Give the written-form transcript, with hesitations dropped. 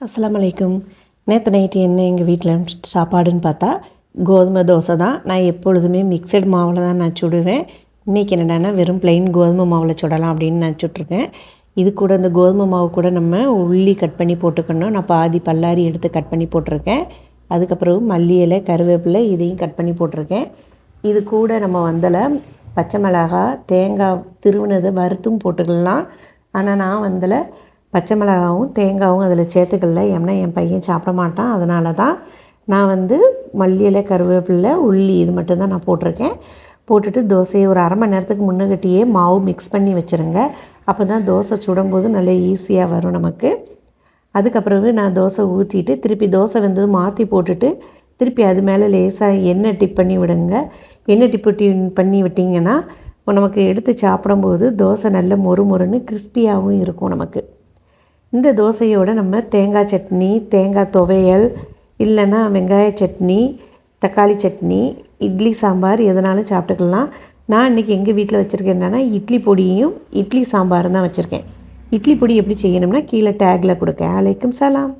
அஸ்ஸலாமு அலைக்கும். நேற்று நைட்டு என்ன எங்கள் வீட்டில் சாப்பாடுன்னு பார்த்தா கோதுமை தோசை தான். நான் எப்பொழுதுமே மிக்சட் மாவில் தான் நான் சுடுவேன். இன்றைக்கி என்னடான்னா வெறும் ப்ளைன் கோதுமை மாவில் சுடலாம் அப்படின்னு நான் சுட்டிருக்கேன். இது கூட இந்த கோதுமை மாவு கூட நம்ம உள்ளி கட் பண்ணி போட்டுக்கணும். நான் பாதி பல்லாரி எடுத்து கட் பண்ணி போட்டிருக்கேன். அதுக்கப்புறம் மல்லி இலை, கருவேப்பிலை இதையும் கட் பண்ணி போட்டிருக்கேன். இது கூட நம்ம பச்சை மிளகாய், தேங்காய் திருவினதை வறுத்தும் போட்டுக்கலாம். ஆனால் நான் பச்சை மிளகாவும் தேங்காயும் அதில் சேர்த்துக்கல. ஏன்னா என் பையன் சாப்பிட மாட்டான். அதனால தான் நான் மல்லி இலை, கருவேப்பிலை, உள்ளி இது மட்டும்தான் நான் போட்டிருக்கேன். போட்டுட்டு தோசையை ஒரு அரை மணி நேரத்துக்கு முன்னகட்டியே மாவு மிக்ஸ் பண்ணி வச்சுருங்க. அப்போ தான் தோசை சுடும்போது நல்லா ஈஸியாக வரும் நமக்கு. அதுக்கப்புறவு நான் தோசை ஊற்றிட்டு திருப்பி தோசை வெந்தது மாற்றி போட்டுட்டு திருப்பி அது மேலே லேசாக எண்ணெய் டிப் பண்ணி விடுங்க. எண்ணெய் பண்ணி விட்டிங்கன்னா நமக்கு எடுத்து சாப்பிடும்போது தோசை நல்ல மொறு மொறுன்னு கிறிஸ்பியாகவும் இருக்கும் நமக்கு. இந்த தோசையோடு நம்ம தேங்காய் சட்னி, தேங்காய் துவையல், இல்லைன்னா வெங்காய சட்னி, தக்காளி சட்னி, இட்லி சாம்பார் எதனாலும் சாப்பிட்டுக்கலாம். நான் இன்றைக்கி எங்கள் வீட்டில் வச்சுருக்கேன் என்னென்னா இட்லி பொடியும் இட்லி சாம்பாரும் தான் வச்சுருக்கேன். இட்லி பொடி எப்படி செய்யணும்னா கீழே டேக்கில் கொடுக்கேன். அலைக்கும் சலாம்.